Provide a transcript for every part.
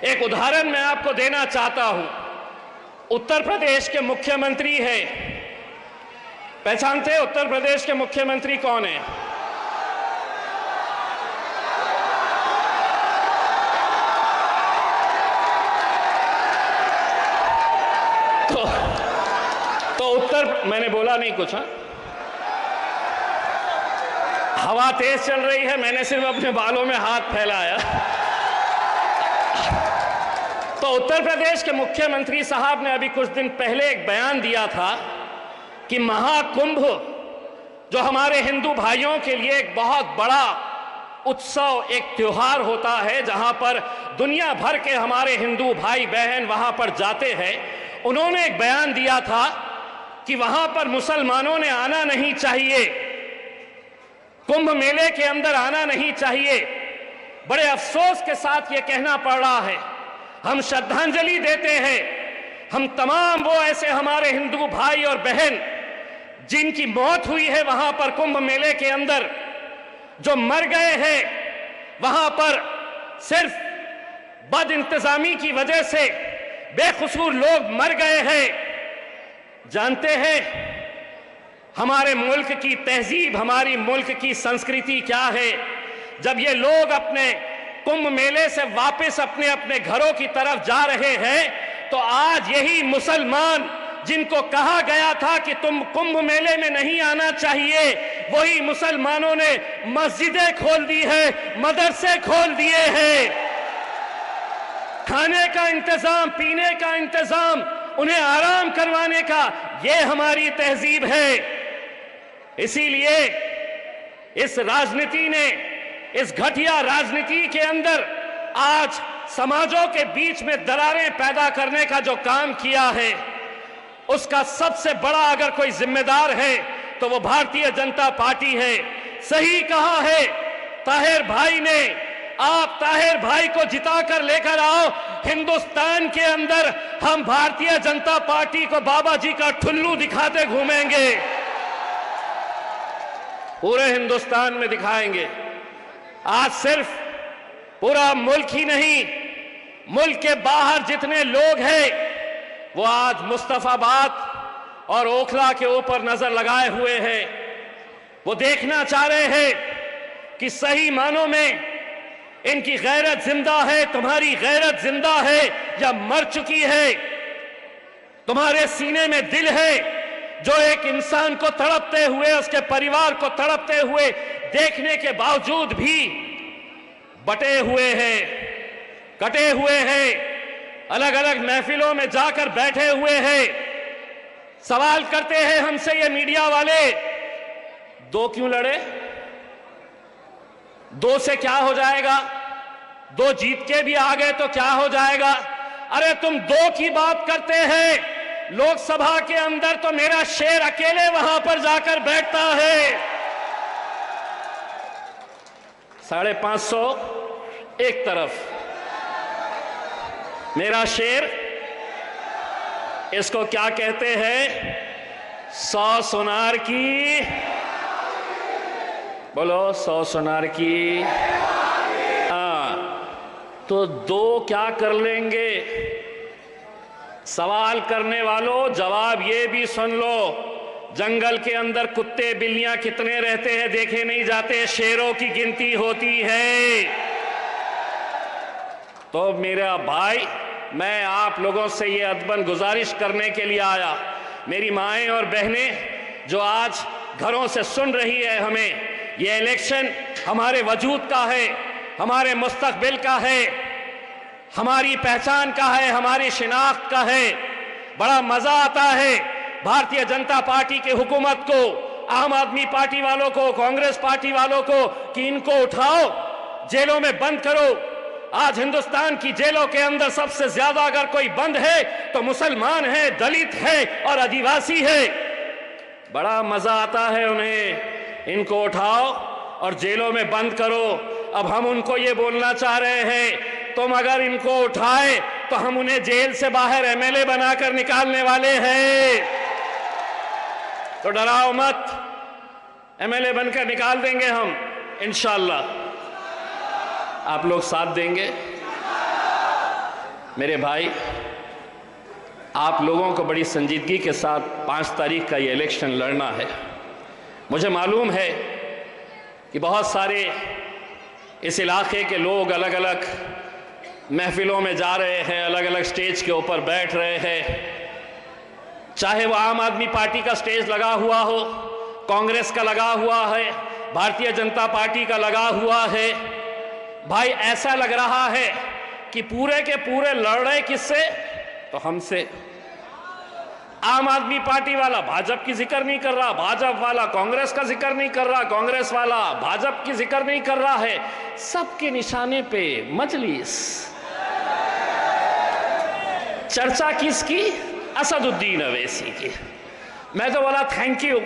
एक उदाहरण मैं आपको देना चाहता हूं। उत्तर प्रदेश के मुख्यमंत्री है, पहचानते हैं उत्तर प्रदेश के मुख्यमंत्री कौन है? मैंने बोला नहीं कुछ, हाँ? हवा तेज चल रही है, मैंने सिर्फ अपने बालों में हाथ फैलाया। तो उत्तर प्रदेश के मुख्यमंत्री साहब ने अभी कुछ दिन पहले एक बयान दिया था कि महाकुंभ जो हमारे हिंदू भाइयों के लिए एक बहुत बड़ा उत्सव, एक त्योहार होता है, जहां पर दुनिया भर के हमारे हिंदू भाई बहन वहां पर जाते हैं। उन्होंने एक बयान दिया था कि वहां पर मुसलमानों ने आना नहीं चाहिए, कुंभ मेले के अंदर आना नहीं चाहिए। बड़े अफसोस के साथ यह कहना पड़ रहा है, हम श्रद्धांजलि देते हैं हम तमाम वो ऐसे हमारे हिंदू भाई और बहन जिनकी मौत हुई है वहां पर कुंभ मेले के अंदर, जो मर गए हैं वहां पर सिर्फ बदइंतजामी की वजह से, बेकसूर लोग मर गए हैं। जानते हैं हमारे मुल्क की तहजीब, हमारी मुल्क की संस्कृति क्या है? जब ये लोग अपने कुंभ मेले से वापस अपने अपने घरों की तरफ जा रहे हैं, तो आज यही मुसलमान जिनको कहा गया था कि तुम कुंभ मेले में नहीं आना चाहिए, वही मुसलमानों ने मस्जिदें खोल दी है, मदरसे खोल दिए हैं। खाने का इंतजाम, पीने का इंतजाम, उन्हें आराम करवाने का, यह हमारी तहजीब है। इसीलिए इस राजनीति ने, इस घटिया राजनीति के अंदर आज समाजों के बीच में दरारें पैदा करने का जो काम किया है, उसका सबसे बड़ा अगर कोई जिम्मेदार है तो वो भारतीय जनता पार्टी है। सही कहा है ताहिर भाई ने, आप ताहिर भाई को जिताकर लेकर आओ, हिंदुस्तान के अंदर हम भारतीय जनता पार्टी को बाबा जी का ठुल्लू दिखाते घूमेंगे, पूरे हिंदुस्तान में दिखाएंगे। आज सिर्फ पूरा मुल्क ही नहीं, मुल्क के बाहर जितने लोग हैं वो आज मुस्तफाबाद और ओखला के ऊपर नजर लगाए हुए हैं। वो देखना चाह रहे हैं कि सही मानों में इनकी गैरत जिंदा है, तुम्हारी गैरत जिंदा है या मर चुकी है। तुम्हारे सीने में दिल है जो एक इंसान को तड़पते हुए, उसके परिवार को तड़पते हुए देखने के बावजूद भी बटे हुए हैं, कटे हुए हैं, अलग अलग महफिलों में जाकर बैठे हुए हैं। सवाल करते हैं हमसे ये मीडिया वाले, दो क्यों लड़े? दो से क्या हो जाएगा? दो जीत के भी आ गए तो क्या हो जाएगा? अरे तुम दो की बात करते हैं, लोकसभा के अंदर तो मेरा शेर अकेले वहां पर जाकर बैठता है। 550 एक तरफ, मेरा शेर, इसको क्या कहते हैं? 100 सोनार की, बोलो 100 सोनार की। हाँ, तो दो क्या कर लेंगे? सवाल करने वालों जवाब ये भी सुन लो, जंगल के अंदर कुत्ते बिल्लियां कितने रहते हैं देखे नहीं जाते, शेरों की गिनती होती है। तो मेरा भाई, मैं आप लोगों से ये अदबन गुजारिश करने के लिए आया, मेरी माएं और बहनें जो आज घरों से सुन रही है हमें, ये इलेक्शन हमारे वजूद का है, हमारे मुस्तकबिल का है, हमारी पहचान का है, हमारी शिनाख्त का है। बड़ा मजा आता है भारतीय जनता पार्टी की हुकूमत को, आम आदमी पार्टी वालों को, कांग्रेस पार्टी वालों को कि इनको उठाओ, जेलों में बंद करो। आज हिंदुस्तान की जेलों के अंदर सबसे ज्यादा अगर कोई बंद है तो मुसलमान है, दलित है और आदिवासी है। बड़ा मजा आता है उन्हें, इनको उठाओ और जेलों में बंद करो। अब हम उनको ये बोलना चाह रहे हैं, तुम अगर इनको उठाए तो हम उन्हें जेल से बाहर एमएलए बनाकर निकालने वाले हैं, तो डराओ मत, एमएलए बनकर निकाल देंगे हम इंशाअल्लाह। आप लोग साथ देंगे? मेरे भाई, आप लोगों को बड़ी संजीदगी के साथ 5 तारीख का ये इलेक्शन लड़ना है। मुझे मालूम है कि बहुत सारे इस इलाके के लोग अलग अलग महफिलों में जा रहे हैं, अलग अलग स्टेज के ऊपर बैठ रहे हैं, चाहे वो आम आदमी पार्टी का स्टेज लगा हुआ हो, कांग्रेस का लगा हुआ है, भारतीय जनता पार्टी का लगा हुआ है। भाई, ऐसा लग रहा है कि पूरे के पूरे लड़ रहे किससे? तो हमसे। आम आदमी पार्टी वाला भाजपा की जिक्र नहीं कर रहा, भाजपा वाला कांग्रेस का जिक्र नहीं कर रहा, कांग्रेस वाला भाजपा की जिक्र नहीं कर रहा है। सबके निशाने पे मजलिस। चर्चा किसकी? असदुद्दीन अवैसी की। मैं तो बोला थैंक यू,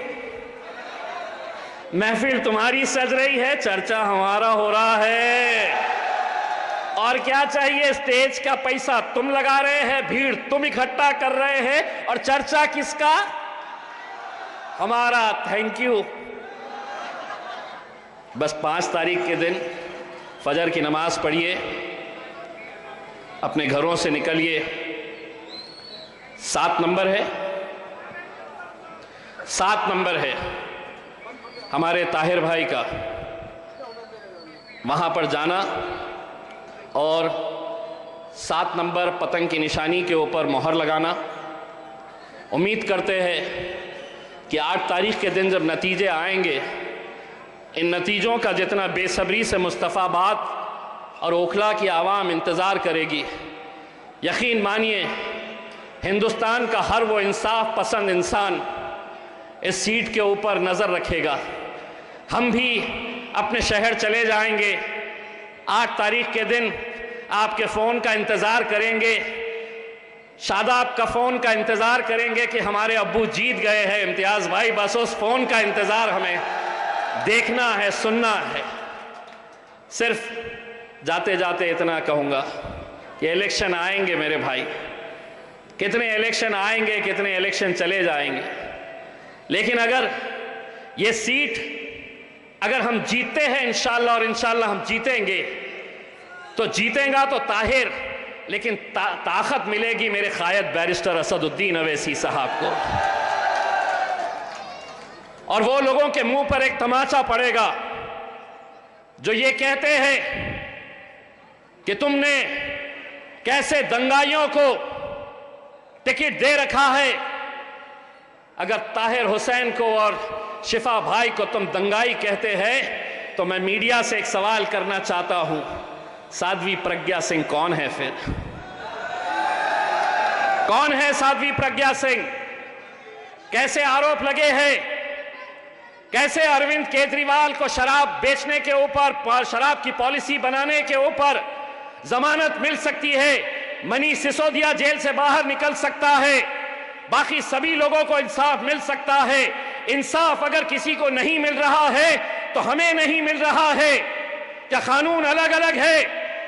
महफिल तुम्हारी सज रही है, चर्चा हमारा हो रहा है। और क्या चाहिए? स्टेज का पैसा तुम लगा रहे हैं, भीड़ तुम इकट्ठा कर रहे हैं, और चर्चा किसका? हमारा। Thank you. बस 5 तारीख के दिन फजर की नमाज पढ़िए, अपने घरों से निकलिए। 7 नंबर है, 7 नंबर है हमारे ताहिर भाई का, वहां पर जाना और 7 नंबर पतंग की निशानी के ऊपर मोहर लगाना। उम्मीद करते हैं कि 8 तारीख के दिन जब नतीजे आएंगे, इन नतीजों का जितना बेसब्री से मुस्तफ़ाबाद और ओखला की आवाम इंतज़ार करेगी, यकीन मानिए हिंदुस्तान का हर वो इंसाफ पसंद इंसान इस सीट के ऊपर नज़र रखेगा। हम भी अपने शहर चले जाएंगे, 8 तारीख के दिन आपके फ़ोन का इंतज़ार करेंगे, शादाब का फ़ोन का इंतज़ार करेंगे कि हमारे अब्बू जीत गए हैं। इम्तियाज़ भाई, बस उस फ़ोन का इंतज़ार हमें देखना है, सुनना है। सिर्फ जाते जाते इतना कहूँगा कि इलेक्शन आएंगे मेरे भाई, कितने इलेक्शन आएंगे, कितने इलेक्शन चले जाएंगे, लेकिन अगर ये सीट अगर हम जीतते हैं इंशाअल्लाह, और इंशाअल्लाह हम जीतेंगे, तो जीतेगा तो ताहिर, लेकिन ताकत मिलेगी मेरे कायद बैरिस्टर असदुद्दीन अवैसी साहब को। और वो लोगों के मुंह पर एक तमाचा पड़ेगा जो ये कहते हैं कि तुमने कैसे दंगाइयों को टिकट दे रखा है। अगर ताहिर हुसैन को और शिफा भाई को तुम दंगाई कहते हैं, तो मैं मीडिया से एक सवाल करना चाहता हूं, साध्वी प्रज्ञा सिंह कौन है फिर? कौन है साध्वी प्रज्ञा सिंह? कैसे आरोप लगे हैं, कैसे अरविंद केजरीवाल को शराब बेचने के ऊपर, शराब की पॉलिसी बनाने के ऊपर जमानत मिल सकती है, मनीष सिसोदिया जेल से बाहर निकल सकता है, बाकी सभी लोगों को इंसाफ मिल सकता है। इंसाफ अगर किसी को नहीं मिल रहा है तो हमें नहीं मिल रहा है। क्या कानून अलग अलग है?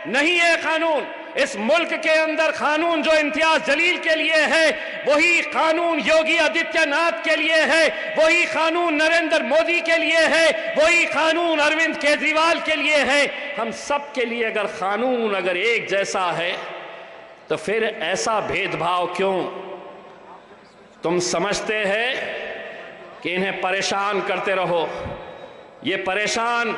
नहीं है कानून। इस मुल्क के अंदर कानून जो इम्तियाज जलील के लिए है, वही कानून योगी आदित्यनाथ के लिए है, वही कानून नरेंद्र मोदी के लिए है, वही कानून अरविंद केजरीवाल के लिए है। हम सब के लिए अगर कानून अगर एक जैसा है, तो फिर ऐसा भेदभाव क्यों? तुम समझते हैं कि इन्हें परेशान करते रहो, ये परेशान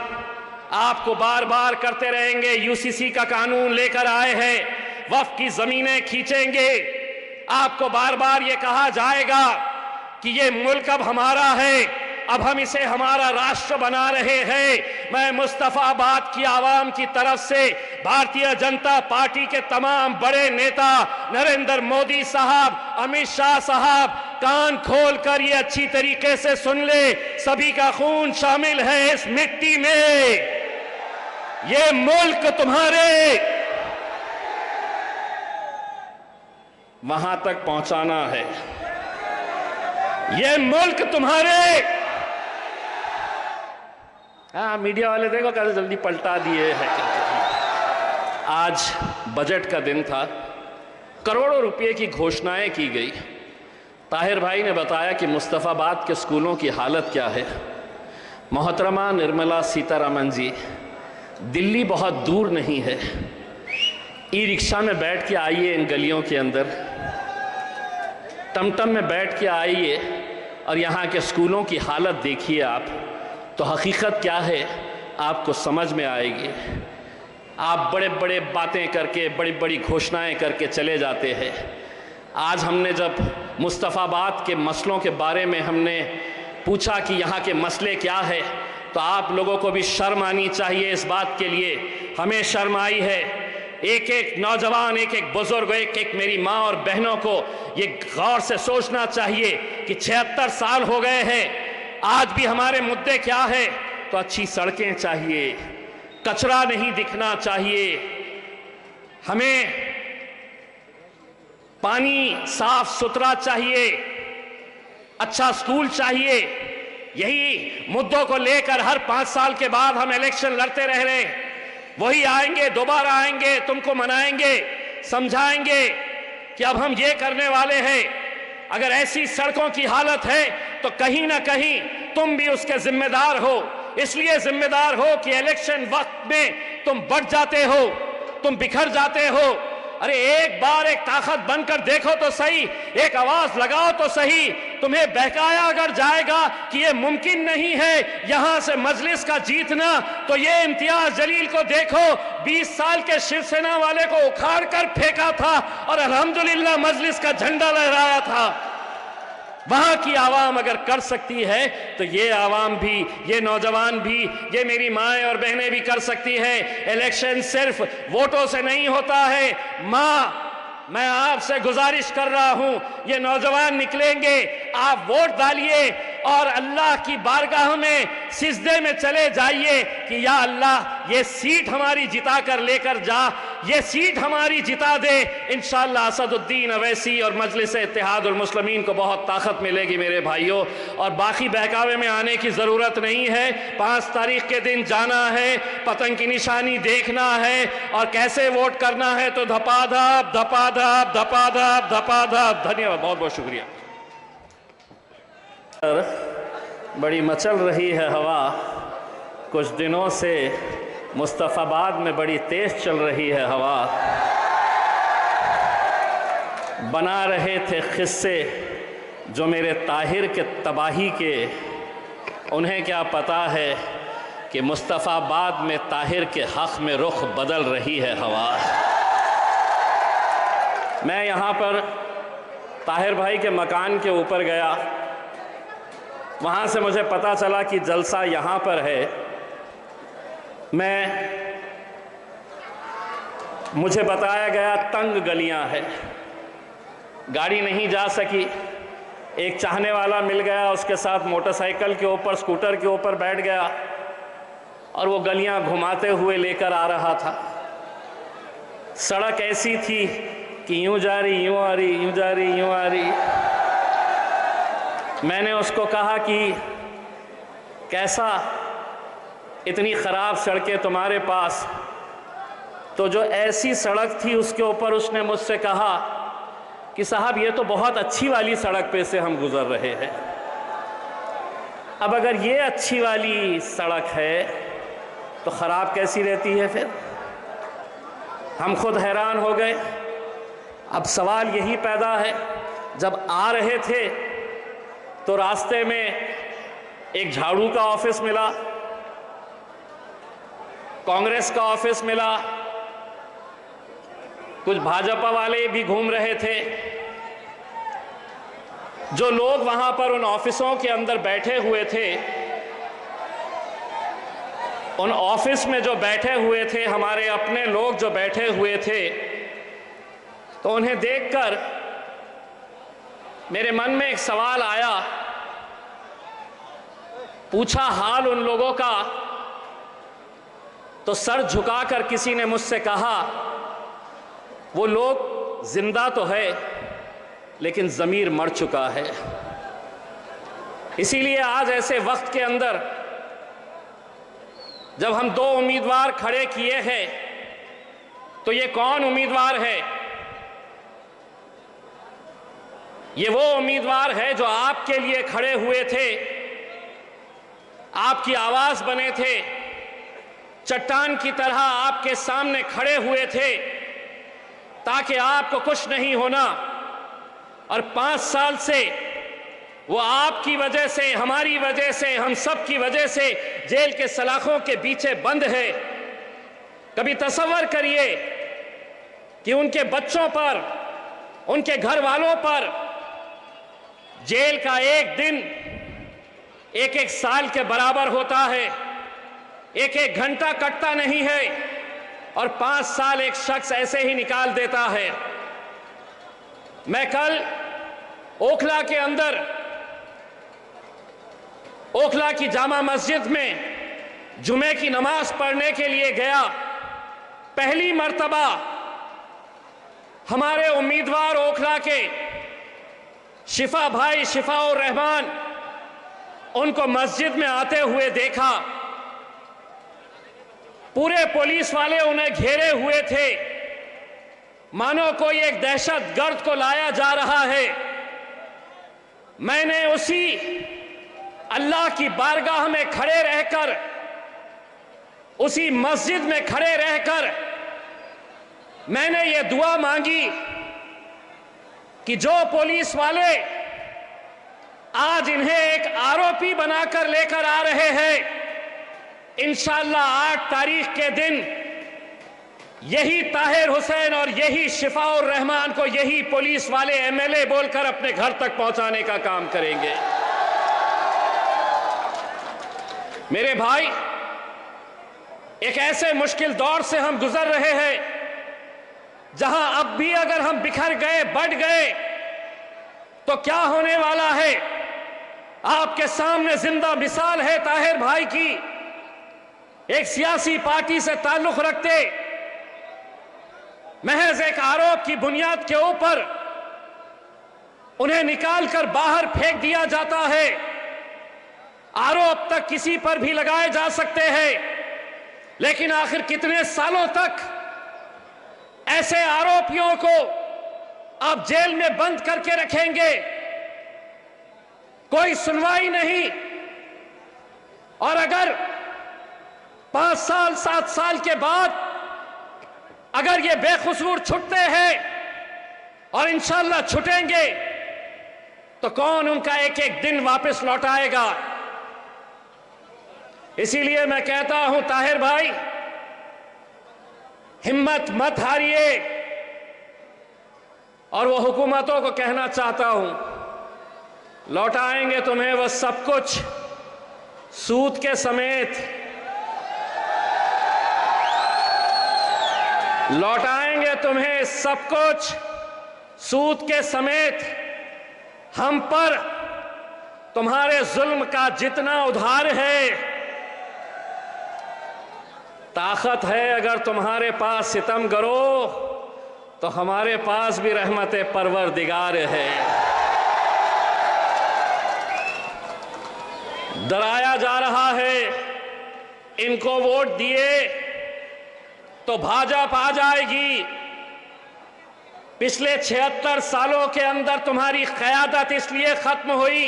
आपको बार बार करते रहेंगे। यूसीसी का कानून लेकर आए हैं, वक्फ की जमीनें खींचेंगे, आपको बार बार ये कहा जाएगा कि ये मुल्क अब हमारा है, अब हम इसे हमारा राष्ट्र बना रहे हैं। मैं मुस्तफाबाद की आवाम की तरफ से भारतीय जनता पार्टी के तमाम बड़े नेता नरेंद्र मोदी साहब, अमित शाह साहब, कान खोल कर ये अच्छी तरीके से सुन ले, सभी का खून शामिल है इस मिट्टी में। ये मुल्क तुम्हारे वहां तक पहुंचाना है, ये मुल्क तुम्हारे। हाँ, मीडिया वाले देखो कैसे जल्दी पलटा दिए हैं। आज बजट का दिन था, करोड़ों रुपए की घोषणाएं की गई। ताहिर भाई ने बताया कि मुस्तफाबाद के स्कूलों की हालत क्या है। मोहतरमा निर्मला सीतारमन जी, दिल्ली बहुत दूर नहीं है, ई रिक्शा में बैठ के आइए इन गलियों के अंदर, टमटम में बैठ के आइए और यहाँ के स्कूलों की हालत देखिए आप, तो हकीकत क्या है आपको समझ में आएगी। आप बड़े बड़े बातें करके, बड़ी बड़ी घोषणाएं करके चले जाते हैं। आज हमने जब मुस्तफ़ाबाद के मसलों के बारे में हमने पूछा कि यहाँ के मसले क्या है, तो आप लोगों को भी शर्म आनी चाहिए इस बात के लिए। हमें शर्म आई है। एक एक नौजवान, एक एक बुजुर्ग, एक एक मेरी माँ और बहनों को ये गौर से सोचना चाहिए कि 76 साल हो गए हैं, आज भी हमारे मुद्दे क्या है। तो अच्छी सड़कें चाहिए, कचरा नहीं दिखना चाहिए, हमें पानी साफ सुथरा चाहिए, अच्छा स्कूल चाहिए। यही मुद्दों को लेकर हर 5 साल के बाद हम इलेक्शन लड़ते रह रहे हैं। वही आएंगे, दोबारा आएंगे, तुमको मनाएंगे, समझाएंगे कि अब हम ये करने वाले हैं। अगर ऐसी सड़कों की हालत है तो कहीं ना कहीं तुम भी उसके जिम्मेदार हो। इसलिए जिम्मेदार हो कि इलेक्शन वक्त में तुम बढ़ जाते हो, तुम बिखर जाते हो। अरे एक बार एक ताकत बनकर देखो तो सही, एक आवाज लगाओ तो सही। तुम्हें बहकाया अगर जाएगा कि ये मुमकिन नहीं है यहां से मजलिस का जीतना, तो ये इम्तियाज जलील को देखो, 20 साल के शिवसेना वाले को उखाड़ कर फेंका था और अल्हम्दुलिल्लाह मजलिस का झंडा लहराया था। वहां की आवाम अगर कर सकती है तो ये आवाम भी, ये नौजवान भी, ये मेरी माएँ और बहनें भी कर सकती है। इलेक्शन सिर्फ वोटों से नहीं होता है। माँ, मैं आपसे गुजारिश कर रहा हूं, ये नौजवान निकलेंगे, आप वोट डालिए और अल्लाह की बारगाह में सिजदे में चले जाइए कि या अल्लाह ये सीट हमारी जिता कर लेकर जा, ये सीट हमारी जिता दे। इंशाअल्लाह असदुद्दीन अवैसी और मजलिस इत्तेहादुल मुस्लिमीन को बहुत ताकत मिलेगी मेरे भाइयों। और बाकी बहकावे में आने की ज़रूरत नहीं है। 5 तारीख के दिन जाना है, पतंग की निशानी देखना है और कैसे वोट करना है तो धपाधप धपाधप धपाधप धपाधप। धन्यवाद, बहुत बहुत शुक्रिया। बड़ी मचल रही है हवा, कुछ दिनों से मुस्तफ़ाबाद में बड़ी तेज चल रही है हवा। बना रहे थे किस्से जो मेरे ताहिर के तबाही के, उन्हें क्या पता है कि मुस्तफ़ाबाद में ताहिर के हक़ में रुख बदल रही है हवा। मैं यहाँ पर ताहिर भाई के मकान के ऊपर गया, वहाँ से मुझे पता चला कि जलसा यहाँ पर है। मुझे बताया गया तंग गलियाँ हैं, गाड़ी नहीं जा सकी। एक चाहने वाला मिल गया, उसके साथ मोटरसाइकिल के ऊपर, स्कूटर के ऊपर बैठ गया और वो गलियाँ घुमाते हुए लेकर आ रहा था। सड़क ऐसी थी कि यूँ जा रही, यूँ आ रही, यूँ जा रही, यूँ आ रही। मैंने उसको कहा कि कैसा, इतनी ख़राब सड़कें तुम्हारे पास? तो जो ऐसी सड़क थी उसके ऊपर उसने मुझसे कहा कि साहब ये तो बहुत अच्छी वाली सड़क पे से हम गुज़र रहे हैं। अब अगर ये अच्छी वाली सड़क है तो ख़राब कैसी रहती है फिर? हम खुद हैरान हो गए। अब सवाल यही पैदा है, जब आ रहे थे तो रास्ते में एक झाड़ू का ऑफिस मिला, कांग्रेस का ऑफिस मिला, कुछ भाजपा वाले भी घूम रहे थे। जो लोग वहां पर उन ऑफिसों के अंदर बैठे हुए थे, उन ऑफिस में जो बैठे हुए थे, हमारे अपने लोग जो बैठे हुए थे, तो उन्हें देखकर मेरे मन में एक सवाल आया। पूछा हाल उन लोगों का, तो सर झुकाकर किसी ने मुझसे कहा, वो लोग जिंदा तो है लेकिन ज़मीर मर चुका है। इसीलिए आज ऐसे वक्त के अंदर जब हम 2 उम्मीदवार खड़े किए हैं, तो ये कौन उम्मीदवार है? ये वो उम्मीदवार है जो आपके लिए खड़े हुए थे, आपकी आवाज बने थे, चट्टान की तरह आपके सामने खड़े हुए थे। ताकि आपको कुछ नहीं होना। और 5 साल से वो आपकी वजह से, हमारी वजह से, हम सब की वजह से जेल के सलाखों के पीछे बंद है। कभी तसव्वुर करिए कि उनके बच्चों पर, उनके घर वालों पर जेल का एक दिन एक एक साल के बराबर होता है, एक एक घंटा कटता नहीं है, और 5 साल एक शख्स ऐसे ही निकाल देता है। मैं कल ओखला के अंदर, ओखला की जामा मस्जिद में जुमे की नमाज पढ़ने के लिए गया। पहली मर्तबा हमारे उम्मीदवार ओखला के शिफा भाई, शिफाउर रहमान, उनको मस्जिद में आते हुए देखा। पूरे पुलिस वाले उन्हें घेरे हुए थे, मानो कोई एक दहशतगर्द को लाया जा रहा है। मैंने उसी अल्लाह की बारगाह में खड़े रहकर, उसी मस्जिद में खड़े रहकर मैंने ये दुआ मांगी कि जो पुलिस वाले आज इन्हें एक आरोपी बनाकर लेकर आ रहे हैं, इंशाअल्लाह 8 तारीख के दिन यही ताहिर हुसैन और यही शिफाउर रहमान को यही पुलिस वाले एमएलए बोलकर अपने घर तक पहुंचाने का काम करेंगे। मेरे भाई, एक ऐसे मुश्किल दौर से हम गुजर रहे हैं जहां अब भी अगर हम बिखर गए, बढ़ गए, तो क्या होने वाला है। आपके सामने जिंदा मिसाल है ताहिर भाई की। एक सियासी पार्टी से ताल्लुक रखते, महज एक आरोप की बुनियाद के ऊपर उन्हें निकालकर बाहर फेंक दिया जाता है। आरोप तक किसी पर भी लगाए जा सकते हैं, लेकिन आखिर कितने सालों तक ऐसे आरोपियों को आप जेल में बंद करके रखेंगे? कोई सुनवाई नहीं। और अगर 5 साल 7 साल के बाद अगर ये बेकसूर छुटते हैं, और इंशाअल्लाह छुटेंगे, तो कौन उनका एक एक दिन वापस लौटाएगा? इसीलिए मैं कहता हूं ताहिर भाई, हिम्मत मत हारिए। और वो हुकूमतों को कहना चाहता हूं, लौटाएंगे तुम्हें वो सब कुछ सूद के समेत, लौटाएंगे तुम्हें सब कुछ सूद के समेत। हम पर तुम्हारे जुल्म का जितना उधार है, ताकत है अगर तुम्हारे पास सितम करो, तो हमारे पास भी रहमत परवरदिगार है। डराया जा रहा है, इनको वोट दिए तो भाजपा आ जाएगी। पिछले 76 सालों के अंदर तुम्हारी क़यादत इसलिए खत्म हुई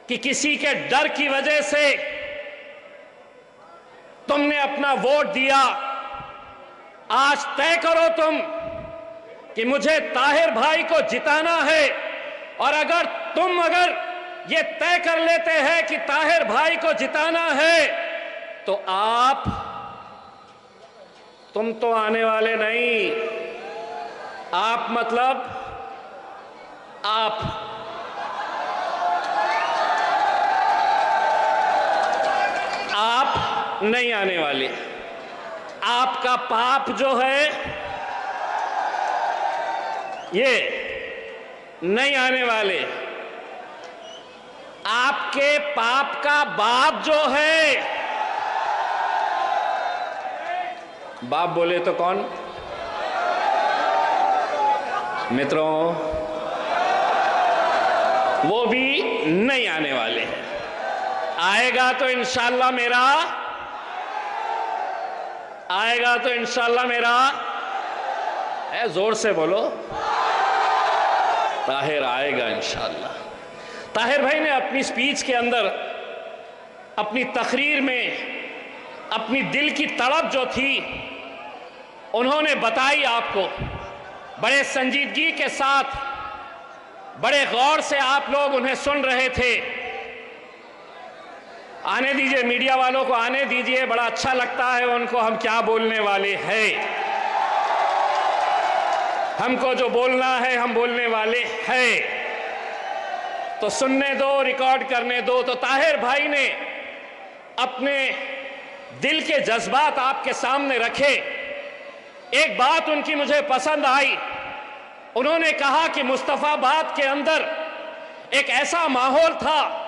कि किसी के डर की वजह से तुमने अपना वोट दिया। आज तय करो तुम कि मुझे ताहिर भाई को जिताना है, और अगर ये तय कर लेते हैं कि ताहिर भाई को जिताना है, तो तुम तो आने वाले नहीं। आप मतलब आप नहीं आने वाले। आपका पाप जो है ये नहीं आने वाले। आपके पाप का बाप जो है, बाप बोले तो कौन? मित्रों, वो भी नहीं आने वाले। आएगा तो इंशाअल्लाह मेरा, आएगा तो इंशाअल्लाह मेरा, जोर से बोलो, ताहिर आएगा इंशाअल्लाह। ताहिर भाई ने अपनी स्पीच के अंदर, अपनी तकरीर में अपनी दिल की तड़प जो थी उन्होंने बताई आपको, बड़े संजीदगी के साथ, बड़े गौर से आप लोग उन्हें सुन रहे थे। आने दीजिए, मीडिया वालों को आने दीजिए, बड़ा अच्छा लगता है उनको हम क्या बोलने वाले हैं। हमको जो बोलना है हम बोलने वाले हैं, तो सुनने दो, रिकॉर्ड करने दो। तो ताहिर भाई ने अपने दिल के जज्बात आपके सामने रखे। एक बात उनकी मुझे पसंद आई, उन्होंने कहा कि मुस्तफाबाद के अंदर एक ऐसा माहौल था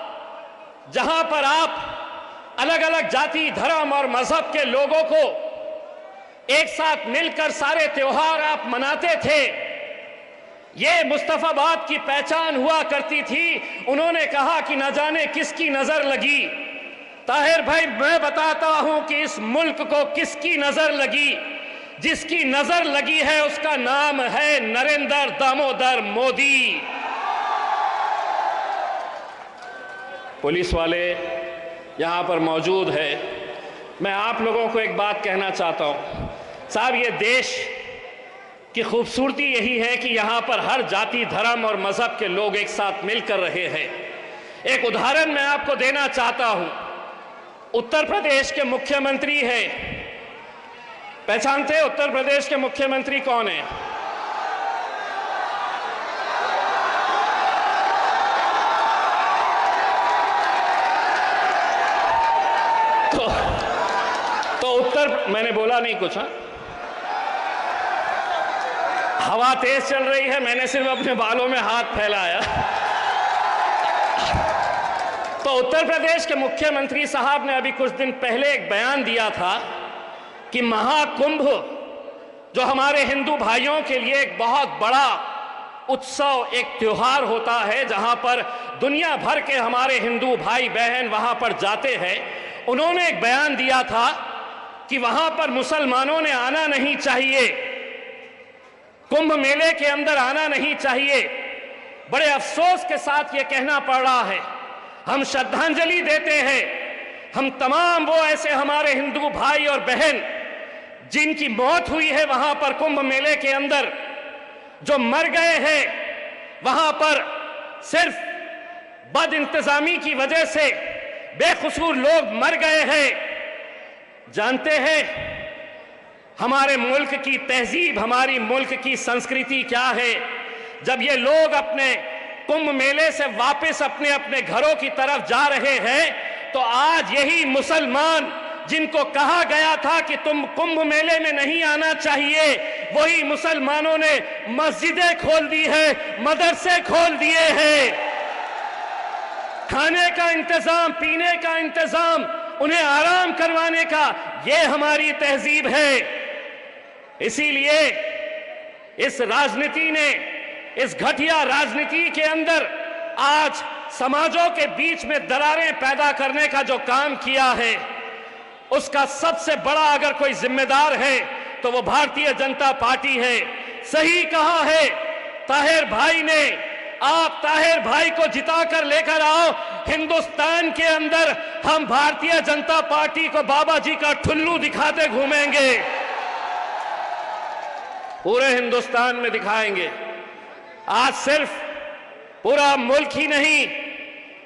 जहां पर आप अलग अलग जाति, धर्म और मजहब के लोगों को एक साथ मिलकर सारे त्योहार आप मनाते थे। ये मुस्तफाबाद की पहचान हुआ करती थी। उन्होंने कहा कि न जाने किसकी नजर लगी। ताहिर भाई, मैं बताता हूं कि इस मुल्क को किसकी नजर लगी। जिसकी नजर लगी है उसका नाम है नरेंद्र दामोदर मोदी। पुलिस वाले यहां पर मौजूद है। मैं आप लोगों को एक बात कहना चाहता हूं साहब, ये देश की खूबसूरती यही है कि यहां पर हर जाति, धर्म और मजहब के लोग एक साथ मिलकर रहे हैं। एक उदाहरण मैं आपको देना चाहता हूं। उत्तर प्रदेश के मुख्यमंत्री हैं, पहचानते हैं उत्तर प्रदेश के मुख्यमंत्री कौन है? तो उत्तर, मैंने बोला नहीं कुछ, हाँ? हवा तेज चल रही है, मैंने सिर्फ अपने बालों में हाथ फैलाया। तो उत्तर प्रदेश के मुख्यमंत्री साहब ने अभी कुछ दिन पहले एक बयान दिया था कि महाकुंभ जो हमारे हिंदू भाइयों के लिए एक बहुत बड़ा उत्सव, एक त्योहार होता है, जहां पर दुनिया भर के हमारे हिंदू भाई बहन वहां पर जाते हैं। उन्होंने एक बयान दिया था कि वहां पर मुसलमानों ने आना नहीं चाहिए, कुंभ मेले के अंदर आना नहीं चाहिए। बड़े अफसोस के साथ ये कहना पड़ रहा है। हम श्रद्धांजलि देते हैं, हम तमाम वो ऐसे हमारे हिंदू भाई और बहन जिनकी मौत हुई है वहां पर कुंभ मेले के अंदर, जो मर गए हैं वहां पर सिर्फ बद इंतजामी की वजह से, बेकसूर लोग मर गए हैं। जानते हैं हमारे मुल्क की तहजीब, हमारी मुल्क की संस्कृति क्या है? जब ये लोग अपने कुंभ मेले से वापस अपने अपने घरों की तरफ जा रहे हैं, तो आज यही मुसलमान जिनको कहा गया था कि तुम कुंभ मेले में नहीं आना चाहिए, वही मुसलमानों ने मस्जिदें खोल दी है, मदरसे खोल दिए हैं। खाने का इंतजाम, पीने का इंतजाम, उन्हें आराम करवाने का, ये हमारी तहजीब है। इसीलिए इस राजनीति ने, इस घटिया राजनीति के अंदर आज समाजों के बीच में दरारें पैदा करने का जो काम किया है, उसका सबसे बड़ा अगर कोई जिम्मेदार है तो वो भारतीय जनता पार्टी है। सही कहा है ताहिर भाई ने, आप ताहिर भाई को जिता कर लेकर आओ, हिंदुस्तान के अंदर हम भारतीय जनता पार्टी को बाबा जी का ठुल्लू दिखाते घूमेंगे, पूरे हिंदुस्तान में दिखाएंगे। आज सिर्फ पूरा मुल्क ही नहीं,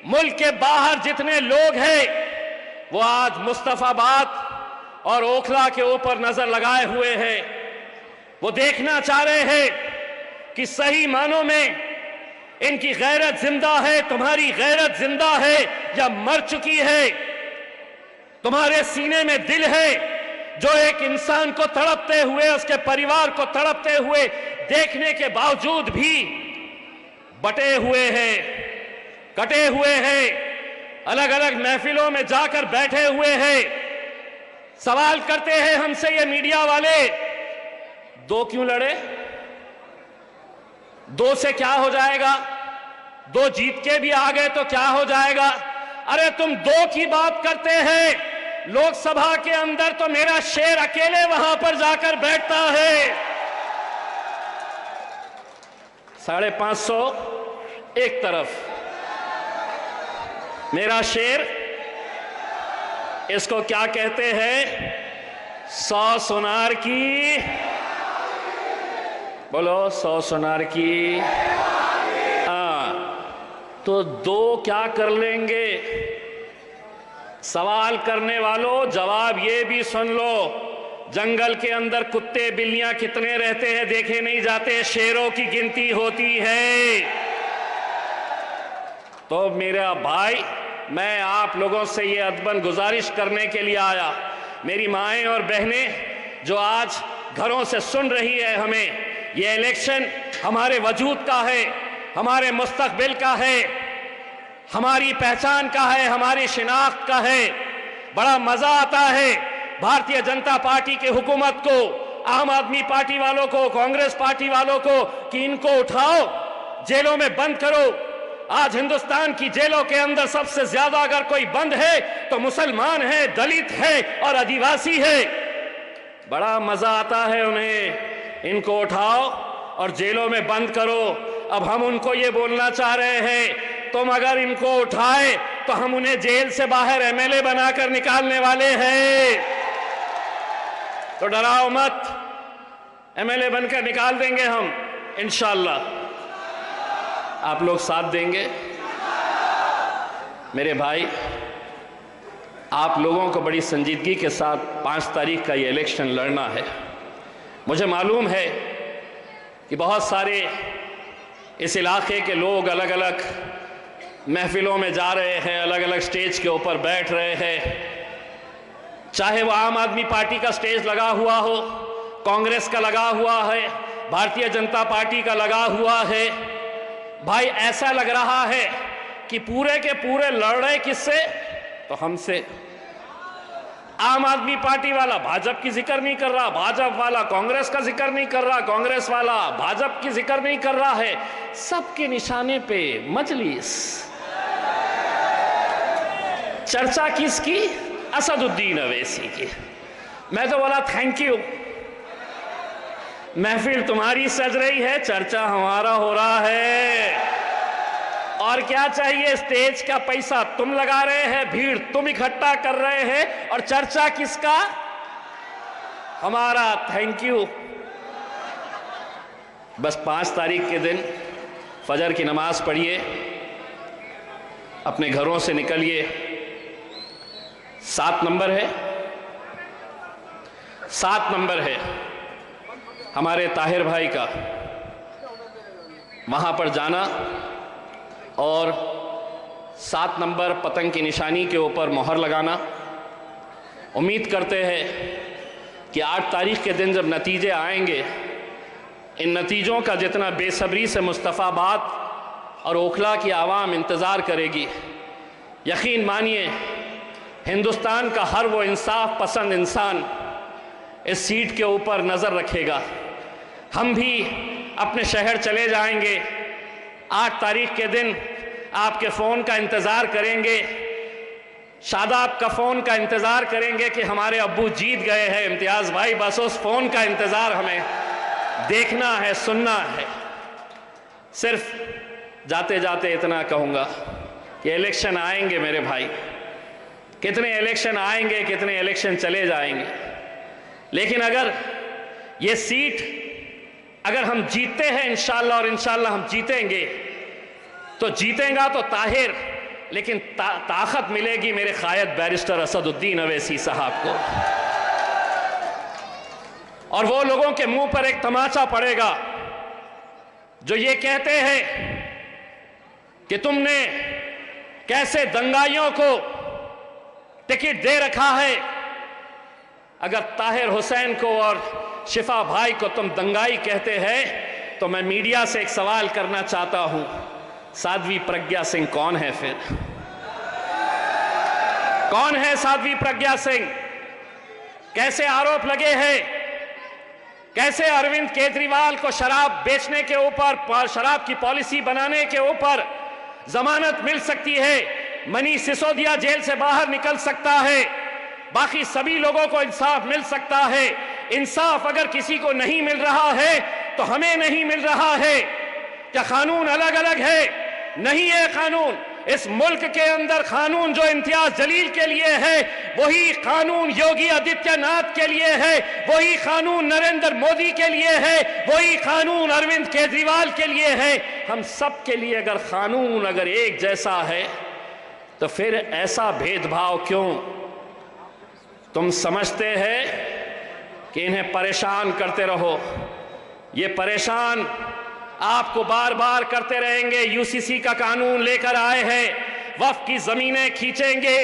मुल्क के बाहर जितने लोग हैं वो आज मुस्तफाबाद और ओखला के ऊपर नजर लगाए हुए हैं। वो देखना चाह रहे हैं कि सही मानों में इनकी गैरत जिंदा है, तुम्हारी गैरत जिंदा है या मर चुकी है। तुम्हारे सीने में दिल है जो एक इंसान को तड़पते हुए, उसके परिवार को तड़पते हुए देखने के बावजूद भी बटे हुए हैं, कटे हुए हैं, अलग अलग महफिलों में जाकर बैठे हुए हैं। सवाल करते हैं हमसे ये मीडिया वाले, दो क्यों लड़े? दो से क्या हो जाएगा? दो जीत के भी आ गए तो क्या हो जाएगा? अरे तुम दो की बात करते हैं, लोकसभा के अंदर तो मेरा शेर अकेले वहां पर जाकर बैठता है। 550 एक तरफ, मेरा शेर, इसको क्या कहते हैं? 100 सुनार की बोलो 100 सोनार की। तो दो क्या कर लेंगे? सवाल करने वालों जवाब ये भी सुन लो, जंगल के अंदर कुत्ते बिल्लियां कितने रहते हैं देखे नहीं जाते, शेरों की गिनती होती है। तो मेरा भाई, मैं आप लोगों से ये अदबन गुजारिश करने के लिए आया, मेरी माएँ और बहनें जो आज घरों से सुन रही है हमें, ये इलेक्शन हमारे वजूद का है, हमारे मुस्तकबिल का है, हमारी पहचान का है, हमारी शिनाख्त का है। बड़ा मजा आता है भारतीय जनता पार्टी की हुकूमत को, आम आदमी पार्टी वालों को, कांग्रेस पार्टी वालों को कि इनको उठाओ, जेलों में बंद करो। आज हिंदुस्तान की जेलों के अंदर सबसे ज्यादा अगर कोई बंद है तो मुसलमान है, दलित है और आदिवासी है। बड़ा मजा आता है उन्हें, इनको उठाओ और जेलों में बंद करो। अब हम उनको ये बोलना चाह रहे हैं, तुम अगर इनको उठाए तो हम उन्हें जेल से बाहर एमएलए बनाकर निकालने वाले हैं। तो डराओ मत, एमएलए बनकर निकाल देंगे हम इंशाअल्लाह। आप लोग साथ देंगे? मेरे भाई, आप लोगों को बड़ी संजीदगी के साथ 5 तारीख का ये इलेक्शन लड़ना है। मुझे मालूम है कि बहुत सारे इस इलाके के लोग अलग अलग महफिलों में जा रहे हैं, अलग अलग स्टेज के ऊपर बैठ रहे हैं, चाहे वो आम आदमी पार्टी का स्टेज लगा हुआ हो, कांग्रेस का लगा हुआ है, भारतीय जनता पार्टी का लगा हुआ है। भाई ऐसा लग रहा है कि पूरे के पूरे लड़ रहे किससे? तो हमसे। आम आदमी पार्टी वाला भाजपा की जिक्र नहीं कर रहा, भाजपा वाला कांग्रेस का जिक्र नहीं कर रहा, कांग्रेस वाला भाजपा की जिक्र नहीं कर रहा है। सबके निशाने पे मजलिस। चर्चा किसकी? असदुद्दीन अवैसी की। मैं तो बोला थैंक यू, महफिल तुम्हारी सज रही है, चर्चा हमारा हो रहा है। और क्या चाहिए? स्टेज का पैसा तुम लगा रहे हैं, भीड़ तुम इकट्ठा कर रहे हैं, और चर्चा किसका? हमारा। Thank you. बस 5 तारीख के दिन फजर की नमाज पढ़िए, अपने घरों से निकलिए। 7 नंबर है, 7 नंबर है हमारे ताहिर भाई का, वहां पर जाना और 7 नंबर पतंग की निशानी के ऊपर मोहर लगाना। उम्मीद करते हैं कि 8 तारीख के दिन जब नतीजे आएंगे, इन नतीजों का जितना बेसब्री से मुस्तफ़ाबाद और ओखला की आवाम इंतज़ार करेगी, यकीन मानिए हिंदुस्तान का हर वो इंसाफ पसंद इंसान इस सीट के ऊपर नज़र रखेगा। हम भी अपने शहर चले जाएंगे, 8 तारीख के दिन आपके फ़ोन का इंतज़ार करेंगे, शादाब का फ़ोन का इंतज़ार करेंगे कि हमारे अब्बू जीत गए हैं। इम्तियाज़ भाई, बस उस फ़ोन का इंतज़ार हमें देखना है, सुनना है। सिर्फ जाते जाते इतना कहूँगा कि इलेक्शन आएंगे मेरे भाई, कितने इलेक्शन आएंगे, कितने इलेक्शन चले जाएंगे, लेकिन अगर ये सीट अगर हम जीतते हैं इंशाअल्लाह, और इंशाअल्लाह हम जीतेंगे, तो जीतेगा तो ताहिर, लेकिन ताकत मिलेगी मेरे कायद बैरिस्टर असदुद्दीन अवैसी साहब को। और वो लोगों के मुंह पर एक तमाचा पड़ेगा जो ये कहते हैं कि तुमने कैसे दंगाइयों को टिकट दे रखा है। अगर ताहिर हुसैन को और शिफा भाई को तुम दंगाई कहते हैं, तो मैं मीडिया से एक सवाल करना चाहता हूं, साध्वी प्रज्ञा सिंह कौन है फिर? कौन है साध्वी प्रज्ञा सिंह? कैसे आरोप लगे हैं, कैसे अरविंद केजरीवाल को शराब बेचने के ऊपर, शराब की पॉलिसी बनाने के ऊपर जमानत मिल सकती है, मनीष सिसोदिया जेल से बाहर निकल सकता है, बाकी सभी लोगों को इंसाफ मिल सकता है। इंसाफ अगर किसी को नहीं मिल रहा है तो हमें नहीं मिल रहा है। क्या कानून अलग अलग है? नहीं है कानून। इस मुल्क के अंदर कानून जो इम्तियाज जलील के लिए है, वही कानून योगी आदित्यनाथ के लिए है, वही कानून नरेंद्र मोदी के लिए है, वही कानून अरविंद केजरीवाल के लिए है। हम सब के लिए अगर कानून अगर एक जैसा है तो फिर ऐसा भेदभाव क्यों? तुम समझते हैं कि इन्हें परेशान करते रहो, ये परेशान आपको बार बार करते रहेंगे। यूसीसी का कानून लेकर आए हैं, वक्फ की जमीनें खींचेंगे,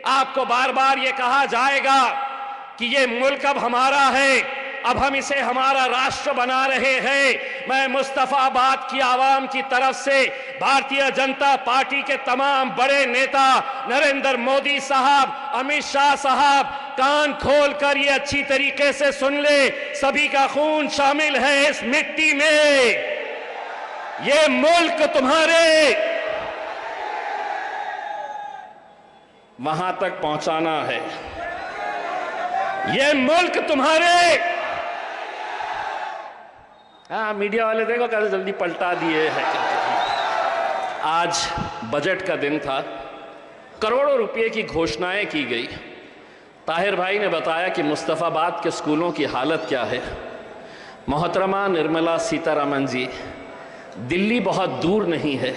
आपको बार बार ये कहा जाएगा कि ये मुल्क अब हमारा है, अब हम इसे हमारा राष्ट्र बना रहे हैं। मैं मुस्तफाबाद की आवाम की तरफ से भारतीय जनता पार्टी के तमाम बड़े नेता नरेंद्र मोदी साहब, अमित शाह साहब, कान खोलकर ये अच्छी तरीके से सुन ले, सभी का खून शामिल है इस मिट्टी में। ये मुल्क तुम्हारे वहां तक पहुंचाना है, ये मुल्क तुम्हारे। हाँ, मीडिया वाले देखो कैसे जल्दी पलटा दिए हैं। आज बजट का दिन था, करोड़ों रुपए की घोषणाएं की गई। ताहिर भाई ने बताया कि मुस्तफाबाद के स्कूलों की हालत क्या है। मोहतरमा निर्मला सीतारमण जी, दिल्ली बहुत दूर नहीं है,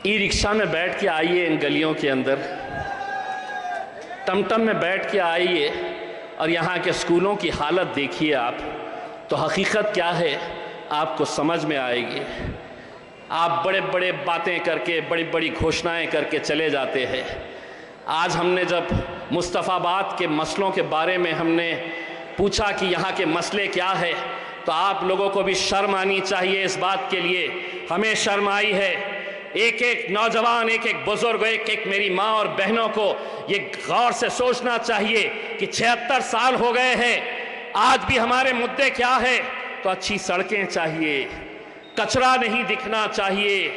ई रिक्शा में बैठ के आइए इन गलियों के अंदर, टमटम में बैठ के आइए और यहाँ के स्कूलों की हालत देखिए आप, तो हकीकत क्या है आपको समझ में आएगी। आप बड़े बड़े बातें करके, बड़ी बड़ी घोषणाएं करके चले जाते हैं। आज हमने जब मुस्तफाबाद के मसलों के बारे में हमने पूछा कि यहाँ के मसले क्या है, तो आप लोगों को भी शर्म आनी चाहिए इस बात के लिए। हमें शर्म आई है। एक एक नौजवान, एक एक बुजुर्ग, एक एक मेरी माँ और बहनों को ये गौर से सोचना चाहिए कि 76 साल हो गए हैं, आज भी हमारे मुद्दे क्या है? तो अच्छी सड़कें चाहिए, कचरा नहीं दिखना चाहिए,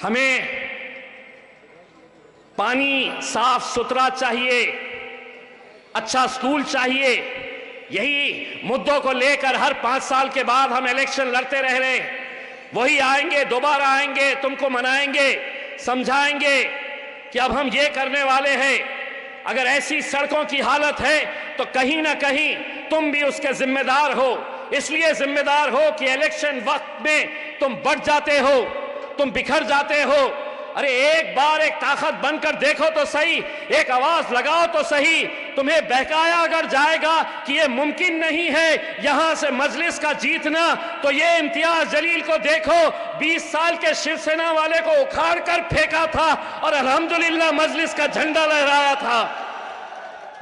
हमें पानी साफ सुथरा चाहिए, अच्छा स्कूल चाहिए। यही मुद्दों को लेकर हर 5 साल के बाद हम इलेक्शन लड़ते रह रहे हैं। वही आएंगे, दोबारा आएंगे, तुमको मनाएंगे, समझाएंगे कि अब हम ये करने वाले हैं। अगर ऐसी सड़कों की हालत है तो कहीं ना कहीं तुम भी उसके जिम्मेदार हो। इसलिए जिम्मेदार हो कि इलेक्शन वक्त में तुम बढ़ जाते हो, तुम बिखर जाते हो। अरे एक बार एक ताकत बनकर देखो तो सही, एक आवाज लगाओ तो सही। तुम्हें बहकाया अगर जाएगा कि ये मुमकिन नहीं है यहां से मजलिस का जीतना, तो ये इम्तियाज जलील को देखो, 20 साल के शिवसेना वाले को उखाड़ कर फेंका था और अल्हम्दुलिल्लाह मजलिस का झंडा लहराया था।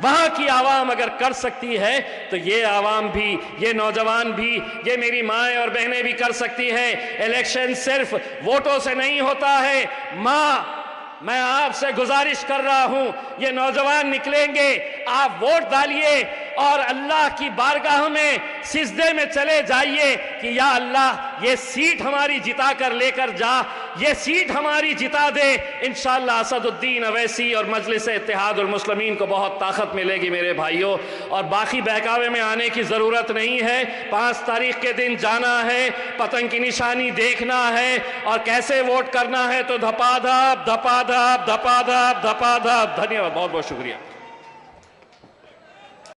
वहां की आवाम अगर कर सकती है तो ये आवाम भी, ये नौजवान भी, ये मेरी माएँ और बहनें भी कर सकती है। इलेक्शन सिर्फ वोटों से नहीं होता है। माँ, मैं आपसे गुजारिश कर रहा हूं, ये नौजवान निकलेंगे, आप वोट डालिए और अल्लाह की बारगाह में सिजदे में चले जाइए कि या अल्लाह ये सीट हमारी जिता कर लेकर जा, ये सीट हमारी जिता दे। इंशाअल्लाह असदुद्दीन अवैसी और मजलिस इत्तेहादुल मुस्लिमीन को बहुत ताकत मिलेगी मेरे भाइयों। और बाकी बहकावे में आने की ज़रूरत नहीं है। 5 तारीख के दिन जाना है, पतंग की निशानी देखना है और कैसे वोट करना है, तो धपाधप धपाधप धपाधप धपाधप। धन्यवाद, बहुत बहुत शुक्रिया।